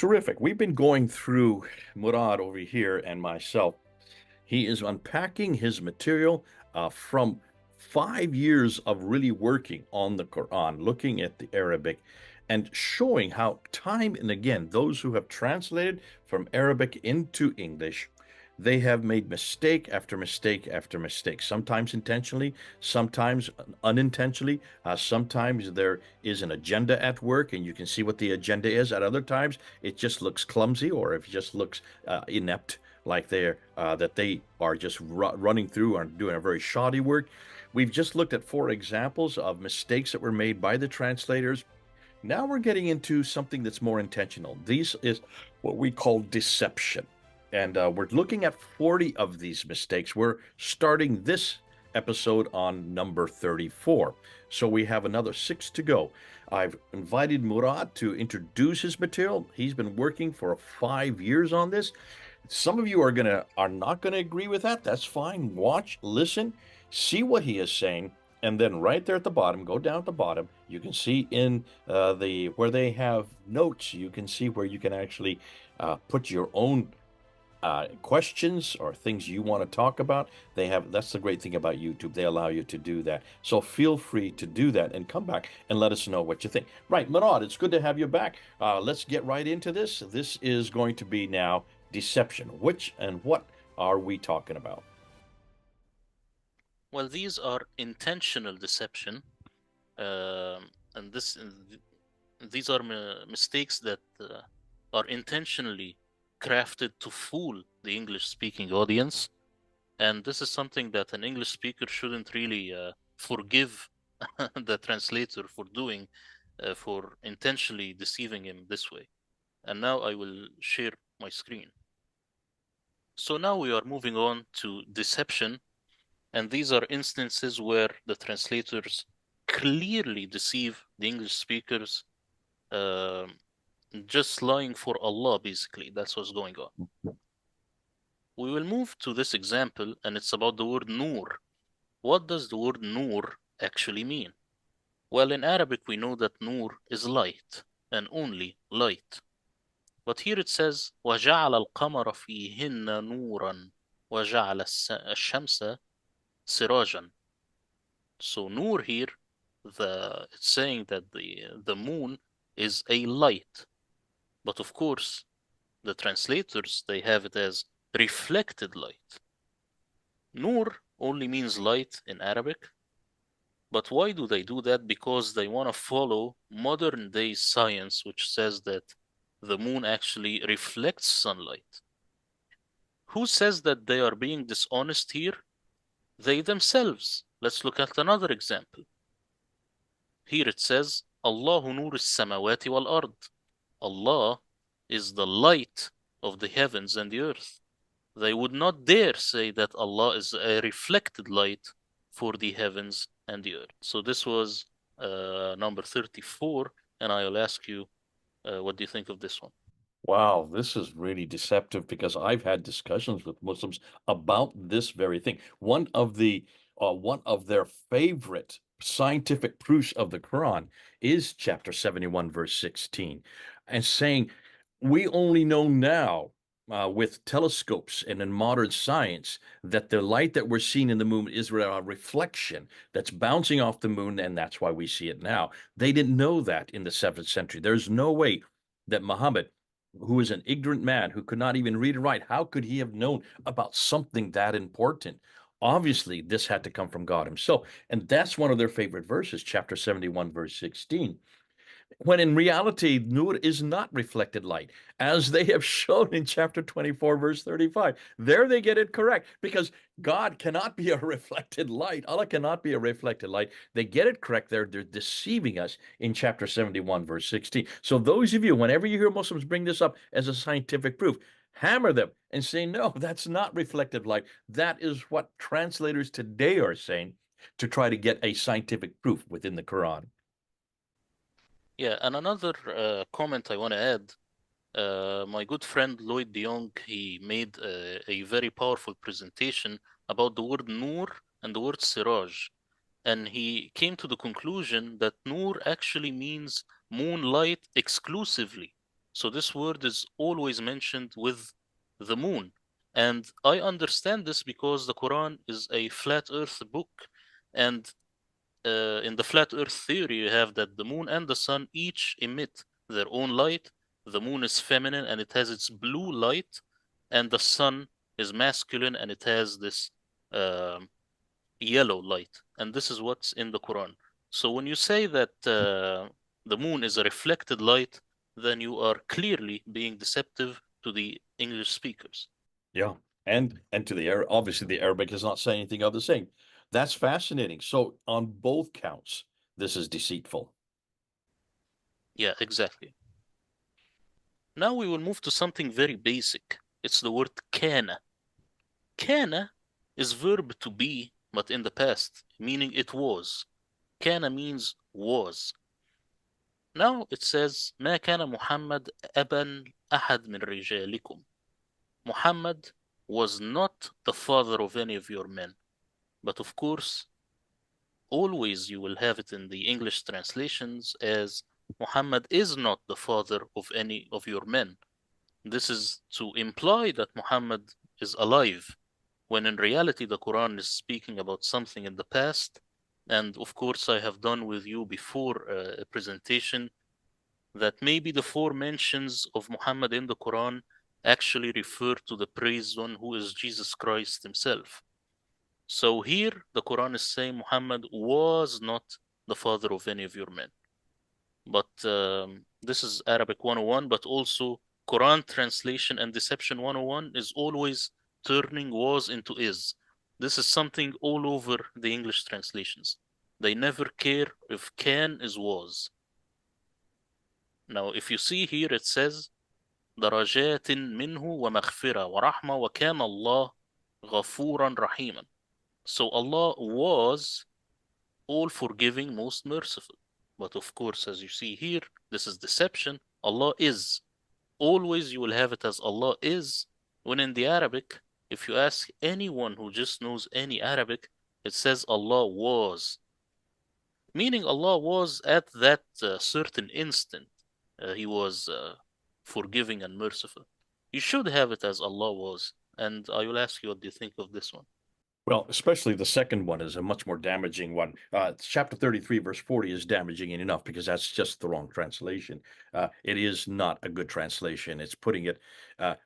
Terrific. We've been going through Murad over here and myself. He is unpacking his material from 5 years of really working on the Quran, looking at the Arabic, and showing how time and again those who have translated from Arabic into English, they have made mistake after mistake after mistake, sometimes intentionally, sometimes unintentionally, sometimes there is an agenda at work and you can see what the agenda is. At other times it just looks clumsy, or it just looks inept, like they are just running through and doing a very shoddy work. We've just looked at four examples of mistakes that were made by the translators. Now we're getting into something that's more intentional. These is what we call deception. And we're looking at 40 of these mistakes. We're starting this episode on number 34. So we have another six to go. I've invited Murad to introduce his material. He's been working for 5 years on this. Some of you are not gonna agree with that. That's fine. Watch, listen, see what he is saying, and then right there at the bottom, go down at the bottom. You can see in the where they have notes. You can see where you can actually put your own questions or things you want to talk about. That's the great thing about YouTube. They allow you to do that. So feel free to do that and come back and let us know what you think. Right, Murad, it's good to have you back. Let's get right into this. This is going to be now deception. Which and what are we talking about? Well, these are intentional deception, and these are mistakes that are intentionally crafted to fool the English-speaking audience. And this is something that an English speaker shouldn't really forgive the translator for doing, for intentionally deceiving him this way. And now I will share my screen. So now we are moving on to deception. And these are instances where the translators clearly deceive the English speakers, uh, just lying for Allah, basically. That's what's going on. We will move to this example, and it's about the word nur. What does the word nur actually mean? Well, in Arabic, we know that nur is light, and only light. But here it says, وَجَعَلَ الْقَمَرَ فِيهِنَّ نُورًا وَجَعَلَ الشَّمْسَ سِرَاجًا. So nur here, it's saying that the moon is a light, but of course the translators, they have it as reflected light. Nur only means light in Arabic, but why do they do that? Because they want to follow modern day science, which says that the moon actually reflects sunlight. Who says that they are being dishonest here? They themselves. Let's look at another example. Here it says, Allahu nur samawati wal ard. Allah is the light of the heavens and the earth. They would not dare say that Allah is a reflected light for the heavens and the earth. So this was number 34, and I'll ask you, what do you think of this one? Wow, this is really deceptive because I've had discussions with Muslims about this very thing. One of their favorite scientific proofs of the Quran is chapter 71, verse 16, and saying we only know now with telescopes and in modern science that the light that we're seeing in the moon is a reflection that's bouncing off the moon, and that's why we see it now. They didn't know that in the 7th century. There's no way that Muhammad, who is an ignorant man who could not even read and write, how could he have known about something that important? Obviously, this had to come from God himself. And that's one of their favorite verses, chapter 71, verse 16, when in reality, Nur is not reflected light, as they have shown in chapter 24, verse 35. There they get it correct, because God cannot be a reflected light. Allah cannot be a reflected light. They get it correct there. They're deceiving us in chapter 71, verse 16. So those of you, whenever you hear Muslims bring this up as a scientific proof, hammer them and say, no, that's not reflected light. That is what translators today are saying to try to get a scientific proof within the Quran. Yeah, and another comment I want to add. My good friend Lloyd de Jong, he made a very powerful presentation about the word nur and the word siraj. And he came to the conclusion that nur actually means moonlight exclusively. So this word is always mentioned with the moon. And I understand this because the Quran is a flat earth book. And in the flat earth theory, you have that the moon and the sun each emit their own light. The moon is feminine and it has its blue light, and the sun is masculine and it has this um yellow light. And this is what's in the Quran. So when you say that the moon is a reflected light, then you are clearly being deceptive to the English speakers. Yeah. And to the Arab, obviously the Arabic is not saying anything of the same. That's fascinating. So on both counts, this is deceitful. Yeah, exactly. Now we will move to something very basic. It's the word kana. Kana is verb to be, but in the past, meaning it was. Kana means was. Now it says ما كان محمد أبا أحد من رجالكم. Muhammad was not the father of any of your men. But of course, always you will have it in the English translations as Muhammad is not the father of any of your men. This is to imply that Muhammad is alive, when in reality the Quran is speaking about something in the past. And of course, I have done with you before a presentation that maybe the four mentions of Muhammad in the Quran actually refer to the praised one who is Jesus Christ himself. So here the Quran is saying Muhammad was not the father of any of your men. But this is Arabic 101, but also Quran translation and deception 101 is always turning was into is. This is something all over the English translations. They never care if can is was. Now, if you see here, it says درجات منه ومغفرة ورحمة وكان الله غفورا رحيما. So Allah was all forgiving, most merciful. But of course, as you see here, this is deception. Allah is. Always you will have it as Allah is, when in the Arabic, if you ask anyone who just knows any Arabic, it says Allah was, meaning Allah was at that certain instant. He was forgiving and merciful. You should have it as Allah was. And I will ask you, what do you think of this one? Well, especially the second one is a much more damaging one. Chapter 33, verse 40 is damaging enough because that's just the wrong translation. It is not a good translation. It's putting it,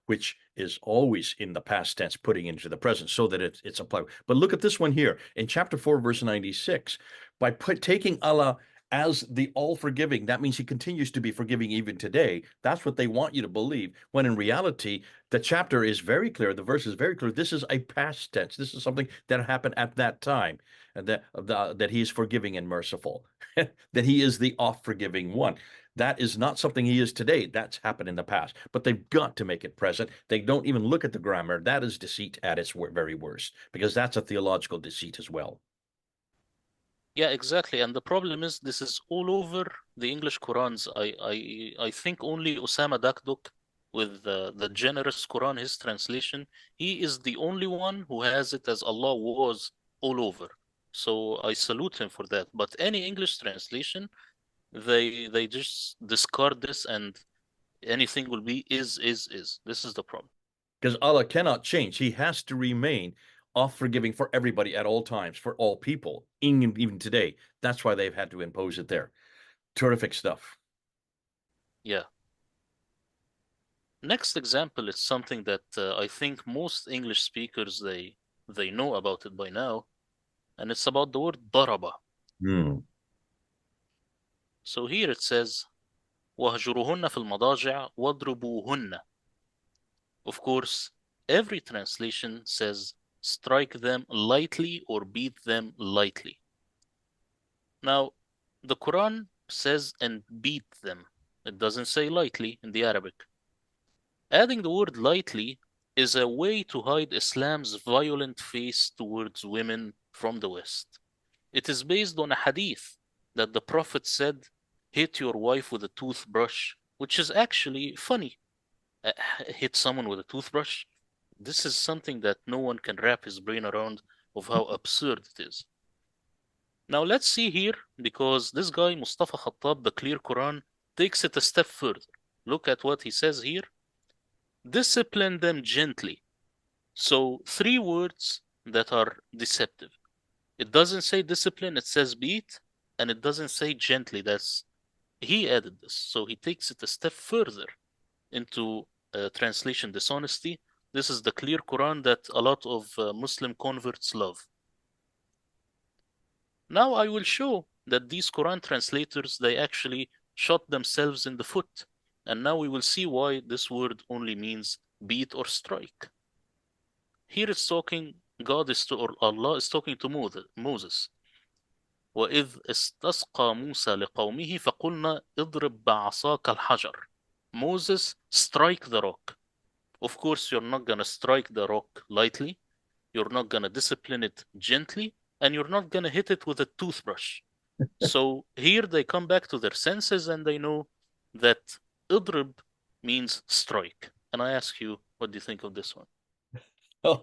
which is always in the past tense, putting into the present so that it's applied. But look at this one here in chapter 4, verse 96. By taking Allah as the all forgiving, that means he continues to be forgiving even today. That's what they want you to believe, when in reality, the chapter is very clear, the verse is very clear. This is a past tense. This is something that happened at that time, and that he is forgiving and merciful, that he is the oft forgiving one. That is not something he is today. That's happened in the past. But they've got to make it present. They don't even look at the grammar. That is deceit at its very worst, because that's a theological deceit as well. Yeah, exactly. And the problem is this is all over the English Qurans. I think only Osama Dakdok with the generous Quran, his translation, he is the only one who has it as Allah was all over. So I salute him for that. But any English translation, they just discard this and anything will be is. This is the problem. Because Allah cannot change. He has to remain off forgiving for everybody at all times, for all people, even today. That's why they've had to impose it there. Terrific stuff. Yeah. Next example is something that I think most English speakers they know about it by now, and it's about the word ضرب. Hmm. So here it says وَهْجُرُهُنَّ فِي الْمَضَاجِعِ وَاضْرِبُوهُنَّ. Of course, every translation says strike them lightly or beat them lightly. Now, the Quran says and beat them. It doesn't say lightly in the Arabic. Adding the word lightly is a way to hide Islam's violent face towards women from the West. It is based on a hadith that the Prophet said, hit your wife with a toothbrush, which is actually funny. Hit someone with a toothbrush? This is something that no one can wrap his brain around of how absurd it is. Now let's see here, because this guy, Mustafa Khattab, the Clear Quran, takes it a step further. Look at what he says here. Discipline them gently. So three words that are deceptive. It doesn't say discipline, it says beat, and it doesn't say gently. That's he added this. So he takes it a step further into translation dishonesty. This is the clear Quran that a lot of Muslim converts love. Now I will show that these Quran translators, they actually shot themselves in the foot. And now we will see why this word only means beat or strike. Here it's talking, God is to, or Allah is talking to Moses. وإذ استسقى موسى لقومه فقلنا اضرب بعصاك الحجر. Moses, strike the rock. Of course, you're not going to strike the rock lightly. You're not going to discipline it gently. And you're not going to hit it with a toothbrush. So here they come back to their senses and they know that idrib means strike. And I ask you, what do you think of this one? Oh,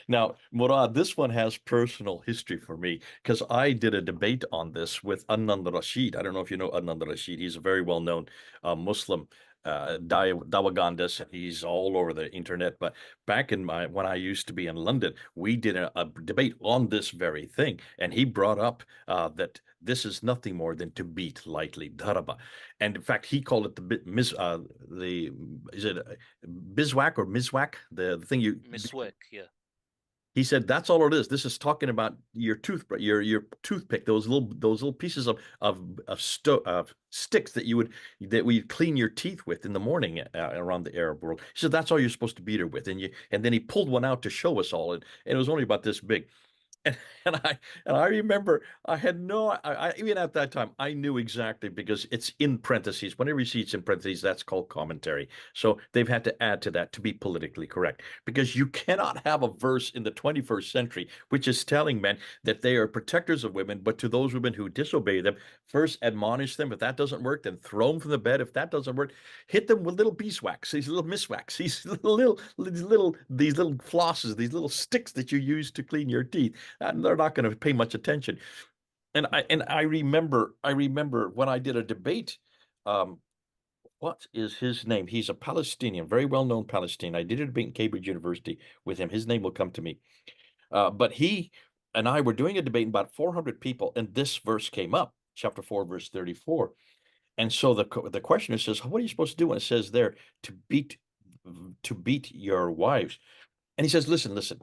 now, Murad, this one has personal history for me because I did a debate on this with Anand Rashid. I don't know if you know Anand Rashid. He's a very well-known Muslim Dawagandis. He's all over the internet. But back in when I used to be in London, we did a debate on this very thing, and he brought up that this is nothing more than to beat lightly, daraba. And in fact, he called it the is it biswak or miswak, the thing you Miswak, yeah. he said that's all it is. This is talking about your your toothpick, those little pieces of sticks that we clean your teeth with in the morning around the Arab world. He said that's all you're supposed to beat her with, and then he pulled one out to show us all, and it was only about this big. And, and I remember I had even at that time I knew exactly because it's in parentheses. Whenever you see it's in parentheses, that's called commentary. So they've had to add to that to be politically correct because you cannot have a verse in the 21st century which is telling men that they are protectors of women, but to those women who disobey them, first admonish them. If that doesn't work, then throw them from the bed. If that doesn't work, hit them with little beeswax, these little miswax, these little flosses, these little sticks that you use to clean your teeth, and they're not going to pay much attention. And I remember when I did a debate. Um, what is his name? He's a Palestinian, very well known Palestinian. I did a debate in Cambridge University with him. His name will come to me. But he and I were doing a debate, about 400 people, and this verse came up, chapter 4, verse 34. And so the questioner says, "What are you supposed to do?" And it says there to beat your wives. And he says, "Listen.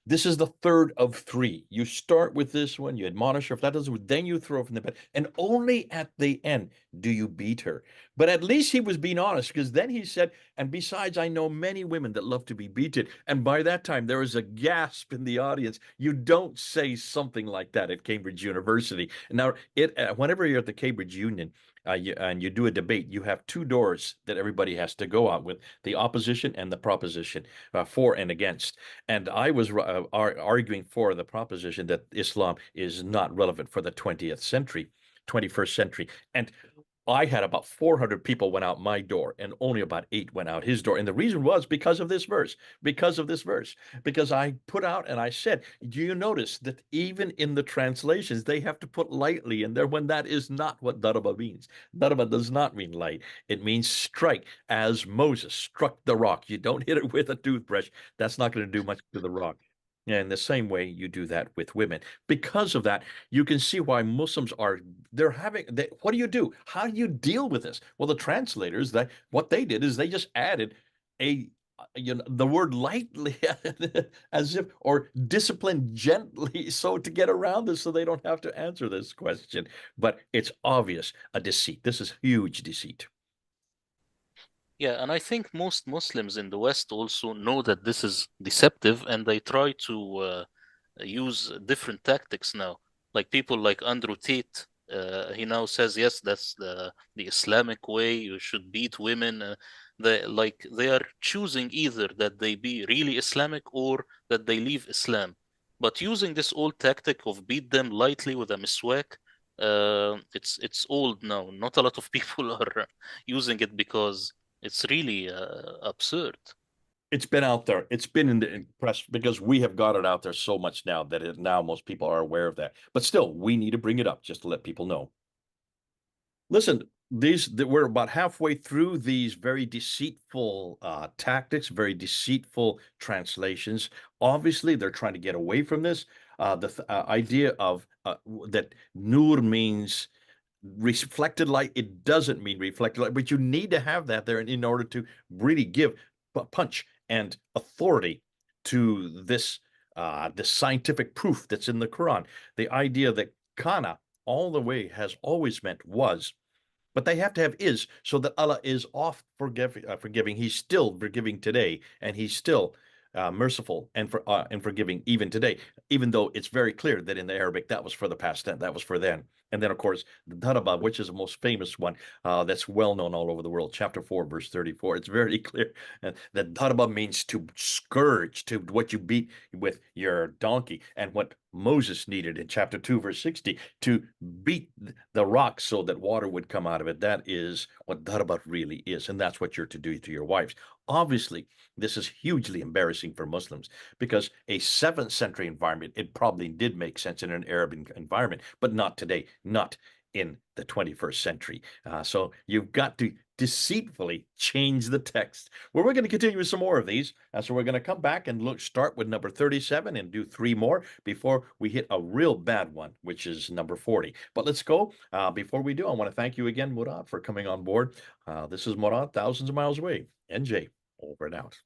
This is the third of three. You start with this one, you admonish her. If that doesn't work, then you throw her from the bed. And only at the end do you beat her." But at least he was being honest because then he said, "And besides, I know many women that love to be beaten." And by that time, there was a gasp in the audience. You don't say something like that at Cambridge University. Now, whenever you're at the Cambridge Union, and you do a debate, you have two doors that everybody has to go out with: the opposition and the proposition, for and against. And I was arguing for the proposition that Islam is not relevant for the 20th century, 21st century. And I had about 400 people went out my door, and only about 8 went out his door. And the reason was because of this verse, because I put out and I said, do you notice that even in the translations, they have to put lightly in there when that is not what daraba means? Daraba does not mean light. It means strike, as Moses struck the rock. You don't hit it with a toothbrush. That's not going to do much to the rock. And in the same way, you do that with women. Because of that, you can see why Muslims are what do you do? How do you deal with this? Well, the translators, that what they did is they just added a the word lightly as if, or discipline gently, so to get around this so they don't have to answer this question. But it's obvious a deceit. This is huge deceit. Yeah, and I think most Muslims in the West also know that this is deceptive and they try to use different tactics now. Like people like Andrew Tate, he now says, yes, that's the Islamic way. You should beat women. They are choosing either that they be really Islamic or that they leave Islam. But using this old tactic of beat them lightly with a miswak, it's old now. Not a lot of people are using it because it's really absurd. It's been out there. It's been in the press because we have got it out there so much now that now most people are aware of that. But still, we need to bring it up just to let people know. Listen, we're about halfway through these very deceitful tactics, very deceitful translations. Obviously, they're trying to get away from this. The idea of that nur means reflected light. It doesn't mean reflected light, but you need to have that there in order to really give punch and authority to this scientific proof that's in the Quran. The idea that kana all the way has always meant was, but they have to have is, so that Allah is off forgiving. He's still forgiving today, and He's still merciful and forgiving even today. Even though it's very clear that in the Arabic that was for the past tense, that was for then. And then, of course, the Daraba, which is the most famous one, that's well known all over the world, chapter 4, verse 34. It's very clear that Daraba means to scourge, to what you beat with your donkey, and what Moses needed in chapter 2, verse 60, to beat the rock so that water would come out of it. That is what Daraba really is. And that's what you're to do to your wives. Obviously, this is hugely embarrassing for Muslims because a 7th century environment, it probably did make sense in an Arab environment, but not today, not in the 21st century. So you've got to deceitfully change the text. Well, we're going to continue with some more of these. So we're going to come back and start with number 37 and do 3 more before we hit a real bad one, which is number 40. But let's go. Before we do, I want to thank you again, Murad, for coming on board. This is Murad, thousands of miles away. NJ, over and out.